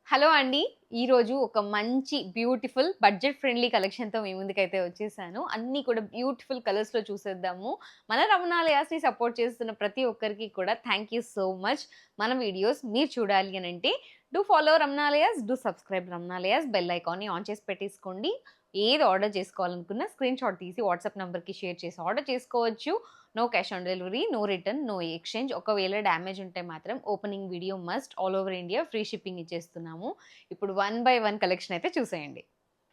Hello అండి. ఈరోజు ఒక మంచి బ్యూటిఫుల్ బడ్జెట్ ఫ్రెండ్లీ కలెక్షన్‌తో మీ ముందుకైతే వచ్చేసాను. అన్నీ కూడా బ్యూటిఫుల్ కలర్స్‌లో చూసేద్దాము. మన రమణాలయాస్‌ని సపోర్ట్ చేస్తున్న ప్రతి ఒక్కరికి కూడా థ్యాంక్ యూ సో మచ్. మన వీడియోస్ మీరు చూడాలి అనంటే do follow Ramanalayas, do subscribe Ramanalayas, bell ఐకాన్‌ని ఆన్ చేసి పెట్టేసుకోండి. ఏది ఆర్డర్ చేసుకోవాలనుకున్నా స్క్రీన్ షాట్ తీసి వాట్సాప్ నంబర్‌కి షేర్ చేసి ఆర్డర్ చేసుకోవచ్చు. No cash on delivery, no return, no exchange. ఒకవేళ డ్యామేజ్ ఉంటే మాత్రం opening video must. All over India free shipping ఇచ్చేస్తున్నాము. ఇప్పుడు వన్ బై వన్ కలెక్షన్ అయితే చూసేయండి.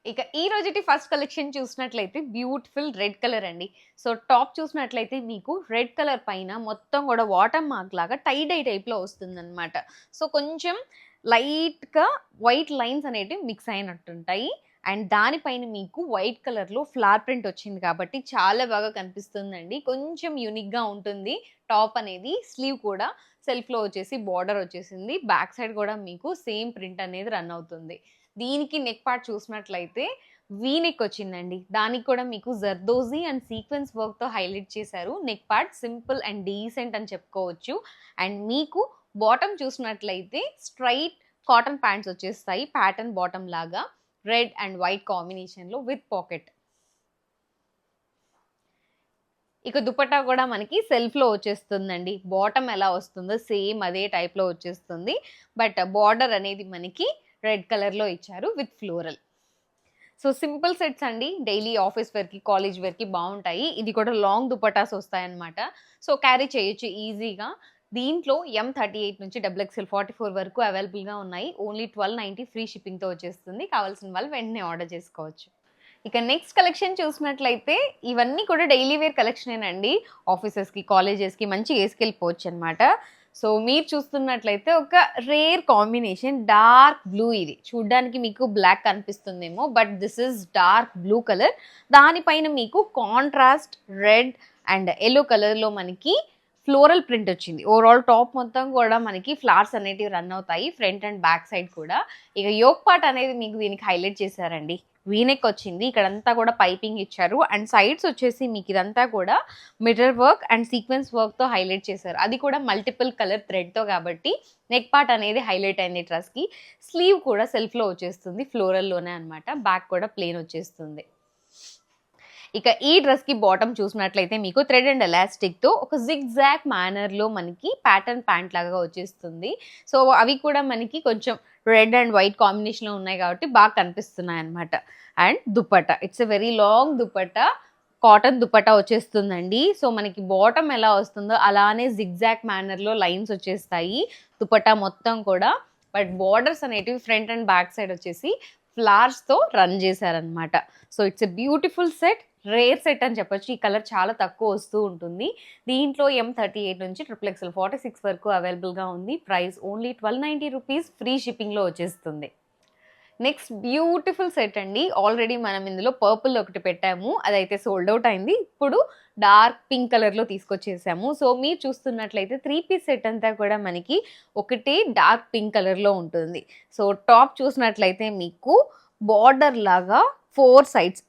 ఇక ఈ రోజుటి ఫస్ట్ కలెక్షన్ చూసినట్లయితే బ్యూటిఫుల్ రెడ్ కలర్ అండి. సో టాప్ చూసినట్లయితే మీకు రెడ్ కలర్ పైన మొత్తం కూడా వాటర్ మార్క్ లాగా టై డై టైప్‌లో వస్తుందన్నమాట. సో కొంచెం లైట్‌గా వైట్ లైన్స్ అనేటివి మిక్స్ అయినట్టుంటాయి. అండ్ దానిపైన మీకు వైట్ కలర్‌లో ఫ్లవర్ ప్రింట్ వచ్చింది కాబట్టి చాలా బాగా కనిపిస్తుందండి. కొంచెం యూనిక్‌గా ఉంటుంది టాప్ అనేది. స్లీవ్ కూడా సెల్ఫ్‌లో వచ్చేసి బార్డర్ వచ్చేసింది. బ్యాక్ సైడ్ కూడా మీకు సేమ్ ప్రింట్ అనేది రన్ అవుతుంది. దీనికి నెక్ పార్ట్ చూసినట్లయితే వీ నెక్ వచ్చిందండి. దానికి కూడా మీకు జర్దోజీ అండ్ సీక్వెన్స్ వర్క్‌తో హైలైట్ చేశారు. Neck part simple and decent అని చెప్పుకోవచ్చు. అండ్ మీకు బాటమ్ చూసినట్లయితే స్ట్రైట్ కాటన్ ప్యాంట్స్ వచ్చేస్తాయి. ప్యాటర్న్ బాటమ్ లాగా రెడ్ అండ్ వైట్ కాంబినేషన్‌లో విత్ పాకెట్. ఇక దుపట్టా కూడా మనకి సెల్ఫ్‌లో వచ్చేస్తుందండి. బాటమ్ ఎలా వస్తుందో సేమ్ అదే టైప్‌లో వచ్చేస్తుంది. బట్ బార్డర్ అనేది మనకి రెడ్ కలర్‌లో ఇచ్చారు with floral. So simple sets అండి. డైలీ ఆఫీస్ వేర్‌కి, కాలేజ్ వేర్‌కి బావుంటాయి. ఇది కూడా లాంగ్ దుపట్టాస్ వస్తాయన్నమాట. సో క్యారీ చేయొచ్చు ఈజీగా. దీంట్లో M38 నుంచి XXL 44 వరకు అవైలబుల్‌గా ఉన్నాయి. ఓన్లీ 1290 ఫ్రీ షిప్పింగ్‌తో వచ్చేస్తుంది. కావాల్సిన వాళ్ళు వెంటనే ఆర్డర్ చేసుకోవచ్చు. ఇక నెక్స్ట్ కలెక్షన్ చూసినట్లయితే ఇవన్నీ కూడా డైలీ వేర్ కలెక్షనేనండి. ఆఫీసెస్‌కి, కాలేజెస్‌కి మంచిగా ఏసుకెళ్ళిపోవచ్చనమాట. సో మీరు చూస్తున్నట్లయితే ఒక రేర్ కాంబినేషన్ డార్క్ బ్లూ ఇది. చూడ్డానికి మీకు బ్లాక్ కనిపిస్తుందేమో but this is dark blue colour. దానిపైన మీకు కాంట్రాస్ట్ రెడ్ అండ్ యెల్లో కలర్‌లో మనకి ఫ్లోరల్ ప్రింట్ వచ్చింది. ఓవరాల్ టాప్ మొత్తం కూడా మనకి ఫ్లవర్స్ అనేటివి రన్ అవుతాయి. ఫ్రంట్ అండ్ బ్యాక్ సైడ్ కూడా. ఇక యోక్ పార్ట్ అనేది మీకు దీనికి హైలైట్ చేశారండి. వీనెక్ వచ్చింది. ఇక్కడంతా కూడా పైపింగ్ ఇచ్చారు. అండ్ సైడ్స్ వచ్చేసి మీకు ఇదంతా కూడా మిర్రర్ వర్క్ అండ్ సీక్వెన్స్ వర్క్‌తో హైలైట్ చేశారు. అది కూడా మల్టిపుల్ కలర్ థ్రెడ్‌తో కాబట్టి నెక్ పార్ట్ అనేది హైలైట్ అయింది డ్రెస్‌కి. స్లీవ్ కూడా సెల్ఫ్‌లో వచ్చేస్తుంది. ఫ్లోరల్‌లోనే అనమాట. బ్యాక్ కూడా ప్లెయిన్ వచ్చేస్తుంది. ఇక ఈ డ్రెస్‌కి బాటమ్ చూసినట్లయితే మీకు థ్రెడ్ అండ్ ఎలాస్టిక్‌తో ఒక జిగ్‌జాగ్ మేనర్‌లో మనకి ప్యాటర్న్ ప్యాంట్ లాగా వచ్చేస్తుంది. సో అవి కూడా మనకి కొంచెం రెడ్ అండ్ వైట్ కాంబినేషన్‌లో ఉన్నాయి కాబట్టి బాగా కనిపిస్తున్నాయన్నమాట. And dupatta it's a very long dupatta. Cotton dupatta వచ్చేస్తుందండి. సో మనకి బాటమ్ ఎలా వస్తుందో అలానే జిగ్‌జాగ్ మేనర్‌లో లైన్స్ వచ్చేస్తాయి. దుపట్టా మొత్తం కూడా. బట్ బార్డర్స్ అనేటివి ఫ్రంట్ అండ్ బ్యాక్ సైడ్ వచ్చేసి ఫ్లవర్స్‌తో రన్ చేశారనమాట. So it's a beautiful set. Rare set అని చెప్పొచ్చు. ఈ కలర్ చాలా తక్కువ వస్తూ ఉంటుంది. దీంట్లో M38 నుంచి XXL 46 వరకు అవైలబుల్‌గా ఉంది. ప్రైస్ ఓన్లీ 1290 రూపీస్ ఫ్రీ షిప్పింగ్‌లో వచ్చేస్తుంది. నెక్స్ట్ బ్యూటిఫుల్ సెట్ అండి. ఆల్రెడీ మనం ఇందులో పర్పుల్ ఒకటి పెట్టాము. అదైతే సోల్డ్ అవుట్ అయింది. ఇప్పుడు డార్క్ పింక్ కలర్‌లో తీసుకొచ్చేసాము. సో మీరు చూస్తున్నట్లయితే 3 పీస్ సెట్ అంతా కూడా మనకి ఒకటే డార్క్ పింక్ కలర్‌లో ఉంటుంది. సో టాప్ చూసినట్లయితే మీకు బార్డర్ లాగా 4 సైడ్స్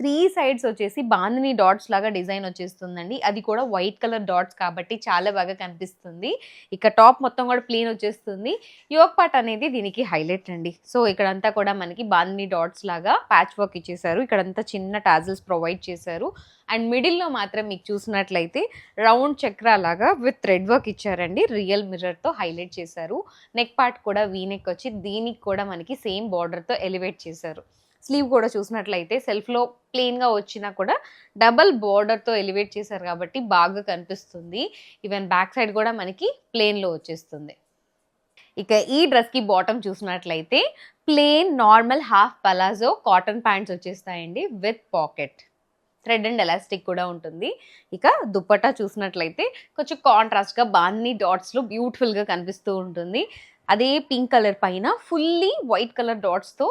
3 సైడ్స్ వచ్చేసి బాందిని డాట్స్ లాగా డిజైన్ వచ్చేస్తుందండి. అది కూడా వైట్ కలర్ డాట్స్ కాబట్టి చాలా బాగా కనిపిస్తుంది. ఇక టాప్ మొత్తం కూడా ప్లెయిన్ వచ్చేస్తుంది. యోక్ పార్ట్ అనేది దీనికి హైలైట్ అండి. సో ఇక్కడంతా కూడా మనకి బాందిని డాట్స్ లాగా ప్యాచ్ వర్క్ ఇచ్చేసారు. ఇక్కడంతా చిన్న టాజిల్స్ ప్రొవైడ్ చేశారు. అండ్ మిడిల్‌లో మాత్రం మీకు చూసినట్లయితే రౌండ్ చక్రా లాగా విత్ థ్రెడ్ వర్క్ ఇచ్చారండి. రియల్ మిర్రర్‌తో హైలైట్ చేశారు. నెక్ పార్ట్ కూడా వీ నెక్ వచ్చి దీనికి కూడా మనకి సేమ్ బార్డర్‌తో ఎలివేట్ చేశారు. స్లీవ్ కూడా చూసినట్లయితే సెల్ఫ్‌లో ప్లెయిన్‌గా వచ్చినా కూడా డబుల్ బార్డర్‌తో ఎలివేట్ చేశారు కాబట్టి బాగా కనిపిస్తుంది. ఈవెన్ బ్యాక్ సైడ్ కూడా మనకి ప్లెయిన్‌లో వచ్చేస్తుంది. ఇక ఈ డ్రెస్‌కి బాటమ్ చూసినట్లయితే plain normal half palazzo cotton pants వచ్చేస్తాయండి with pocket. Thread and elastic కూడా ఉంటుంది. ఇక దుపట్టా చూసినట్లయితే కొంచెం కాంట్రాస్ట్‌గా బాందిని డాట్స్‌లో బ్యూటిఫుల్‌గా కనిపిస్తూ ఉంటుంది. అదే పింక్ కలర్ పైన ఫుల్లీ వైట్ కలర్ డాట్స్‌తో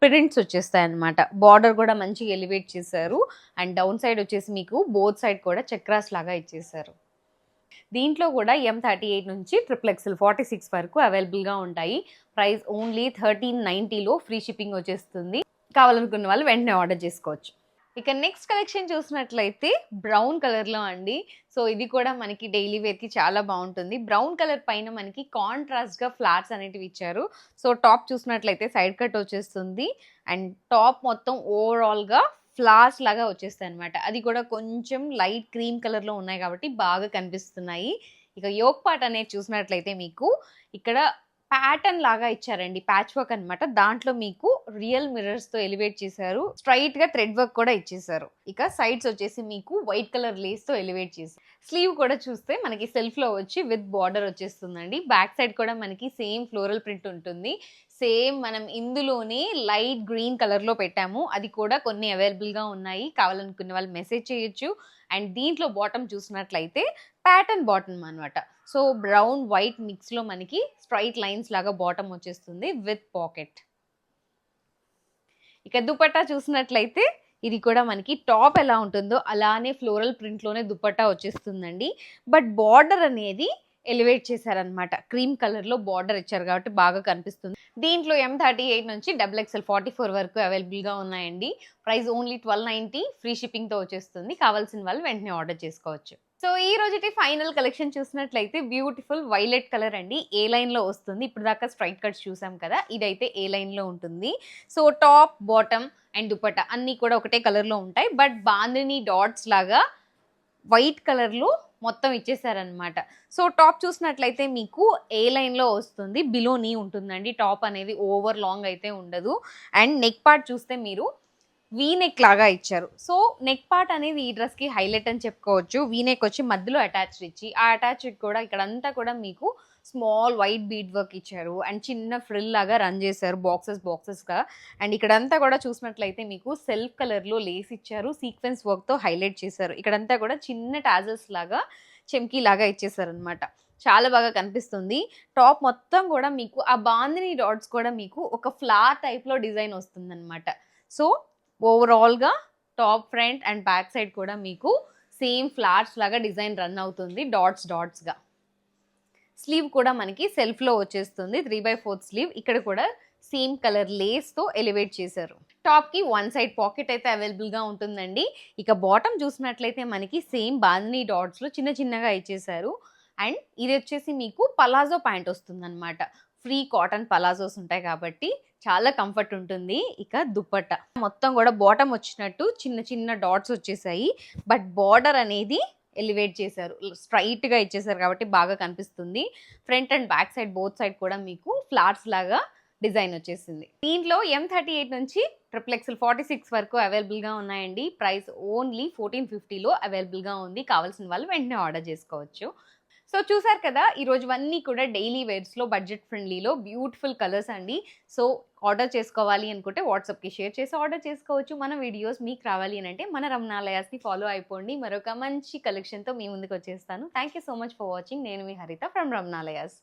ప్రింట్స్ వచ్చేస్తాయన్నమాట. బార్డర్ కూడా మంచిగా ఎలివేట్ చేశారు. అండ్ డౌన్ సైడ్ వచ్చేసి మీకు బోత్ సైడ్ కూడా చక్రాస్ లాగా ఇచ్చేశారు. దీంట్లో కూడా M38 నుంచి XXL 46 వరకు అవైలబుల్‌గా ఉంటాయి. ప్రైస్ ఓన్లీ 1390లో ఫ్రీ షిప్పింగ్ వచ్చేస్తుంది. కావాలనుకున్న వాళ్ళు వెంటనే ఆర్డర్ చేసుకోవచ్చు. ఇక నెక్స్ట్ కలెక్షన్ చూసినట్లయితే బ్రౌన్ కలర్లో అండి. సో ఇది కూడా మనకి డైలీ వేర్కి చాలా బాగుంటుంది. బ్రౌన్ కలర్ పైన మనకి కాంట్రాస్ట్గా ఫ్లాట్స్ అనేటివి ఇచ్చారు. సో టాప్ చూసినట్లయితే సైడ్ కట్ వచ్చేస్తుంది అండ్ టాప్ మొత్తం ఓవరాల్గా ఫ్లార్స్ లాగా వచ్చేస్తాయి అనమాట. అది కూడా కొంచెం లైట్ క్రీమ్ కలర్లో ఉన్నాయి కాబట్టి బాగా కనిపిస్తున్నాయి. ఇక యోక్ పార్ట్ అనేది చూసినట్లయితే మీకు ఇక్కడ ప్యాటర్న్ లాగా ఇచ్చారండి, ప్యాచ్ వర్క్ అనమాట. దాంట్లో మీకు రియల్ మిర్రర్స్ తో ఎలివేట్ చేశారు. స్ట్రైట్ గా థ్రెడ్ వర్క్ కూడా ఇచ్చేసారు. ఇక సైడ్స్ వచ్చేసి మీకు వైట్ కలర్ లేస్ తో ఎలివేట్ చేశారు. స్లీవ్ కూడా చూస్తే మనకి సెల్ఫ్ లో వచ్చి విత్ బార్డర్ వచ్చేస్తుందండి. బ్యాక్ సైడ్ కూడా మనకి సేమ్ ఫ్లోరల్ ప్రింట్ ఉంటుంది. సేమ్ మనం ఇందులోనే లైట్ గ్రీన్ కలర్ లో పెట్టాము. అది కూడా కొన్ని అవైలబుల్ గా ఉన్నాయి, కావాలనుకునే వాళ్ళు మెసేజ్ చేయొచ్చు. అండ్ దీంట్లో బాటమ్ చూసినట్లయితే ప్యాటర్న్ బాటమ్ అనమాట. సో బ్రౌన్ వైట్ మిక్స్ లో మనకి స్ట్రైట్ లైన్స్ లాగా బాటమ్ వచ్చేస్తుంది విత్ పాకెట్. ఇక దుపట్టా చూసినట్లయితే ఇది కూడా మనకి టాప్ ఎలా ఉంటుందో అలానే ఫ్లోరల్ ప్రింట్ లోనే దుపట్టా వచ్చేస్తుందండి. బట్ బార్డర్ అనేది ఎలివేట్ చేశారనమాట. క్రీమ్ కలర్ లో బార్డర్ ఇచ్చారు కాబట్టి బాగా కనిపిస్తుంది. దీంట్లో M38 నుంచి XXL 44 వరకు అవైలబుల్ గా ఉన్నాయండి. ప్రైస్ ఓన్లీ 1290, ఫ్రీ షిప్పింగ్ తో వచ్చేస్తుంది. కావాల్సిన వాళ్ళు వెంటనే ఆర్డర్ చేసుకోవచ్చు. సో ఈ రోజుటి ఫైనల్ కలెక్షన్ చూసినట్లయితే బ్యూటిఫుల్ వైలెట్ కలర్ అండి. ఏ లైన్ లో వస్తుంది. ఇప్పుడు దాకా స్ట్రైట్ కట్స్ చూసాం కదా, ఇదైతే ఏ లైన్ లో ఉంటుంది. So top bottom and dupatta అన్ని కూడా ఒకటే కలర్ లో ఉంటాయి. బట్ బాందిని డాట్స్ లాగా వైట్ కలర్ లో మొత్తం ఇచ్చేసారనమాట. సో టాప్ చూసినట్లయితే మీకు ఏ లైన్ లో వస్తుంది, బిలో నీ ఉంటుందండి. టాప్ అనేది ఓవర్ లాంగ్ అయితే ఉండదు. అండ్ నెక్ పార్ట్ చూస్తే మీరు వీనెక్ లాగా ఇచ్చారు. సో నెక్ పార్ట్ అనేది ఈ డ్రెస్ కి హైలైట్ అని చెప్పుకోవచ్చు. వీనెక్ వచ్చి మధ్యలో అటాచ్డ్ ఇచ్చి, ఆ అటాచ్డ్ కూడా ఇక్కడంతా కూడా మీకు స్మాల్ వైట్ బీడ్ వర్క్ ఇచ్చారు. అండ్ చిన్న ఫ్రిల్ లాగా రన్ చేశారు బాక్సెస్ గా. అండ్ ఇక్కడంతా కూడా చూసినట్లయితే మీకు సెల్ఫ్ కలర్ లో లేస్ ఇచ్చారు, సీక్వెన్స్ వర్క్ తో హైలైట్ చేశారు. ఇక్కడంతా కూడా చిన్న టాజల్స్ లాగా చెమ్కీ లాగా ఇచ్చేసారు అనమాట. చాలా బాగా కనిపిస్తుంది. టాప్ మొత్తం కూడా మీకు ఆ బాందిని డాట్స్ కూడా మీకు ఒక ఫ్లవర్ టైప్ లో డిజైన్ వస్తుంది అనమాట. సో ఓవరాల్గా top front and back side కూడా మీకు సేమ్ ఫ్లవర్స్ లాగా డిజైన్ రన్ అవుతుంది డాట్స్గా. స్లీవ్ కూడా మనకి సెల్ఫ్లో వచ్చేస్తుంది, 3/4 స్లీవ్. ఇక్కడ కూడా సేమ్ కలర్ లేస్తో ఎలివేట్ చేశారు. టాప్కి వన్ సైడ్ పాకెట్ అయితే అవైలబుల్గా ఉంటుందండి. ఇక బాటమ్ చూసినట్లయితే మనకి సేమ్ బాందిని డాట్స్లో చిన్న చిన్నగా ఇచ్చేసారు. అండ్ ఇది వచ్చేసి మీకు పలాజో ప్యాంట్ వస్తుంది అనమాట. ఫ్రీ కాటన్ పలాజోస్ ఉంటాయి కాబట్టి చాలా కంఫర్ట్ ఉంటుంది. ఇక దుపట్టా మొత్తం కూడా బాటమ్ వచ్చినట్టు చిన్న చిన్న డాట్స్ వచ్చేసాయి. బట్ బార్డర్ అనేది ఎలివేట్ చేశారు, స్ట్రైట్ గా ఇచ్చేసారు కాబట్టి బాగా కనిపిస్తుంది. Front and back side both side కూడా మీకు ఫ్లవర్స్ లాగా డిజైన్ వచ్చేసింది. దీంట్లో M38 నుంచి XXL 46 వరకు అవైలబుల్ గా ఉన్నాయండి. ప్రైస్ ఓన్లీ 1450లో అవైలబుల్ గా ఉంది. కావాల్సిన వాళ్ళు వెంటనే ఆర్డర్ చేసుకోవచ్చు. సో చూసారు కదా, ఈరోజు అన్నీ కూడా డైలీ వేర్స్లో బడ్జెట్ ఫ్రెండ్లీలో బ్యూటిఫుల్ కలర్స్ అండి. సో ఆర్డర్ చేసుకోవాలి అనుకుంటే వాట్సాప్కి షేర్ చేసి ఆర్డర్ చేసుకోవచ్చు. మన వీడియోస్ మీకు రావాలి అని అంటే మన రమణాలయాస్ని ఫాలో అయిపోండి. మరొక మంచి కలెక్షన్తో మీ ముందుకు వచ్చేస్తాను. Thank you so much for watching. నేను మీ హరిత ఫ్రమ్ రమణాలయాస్.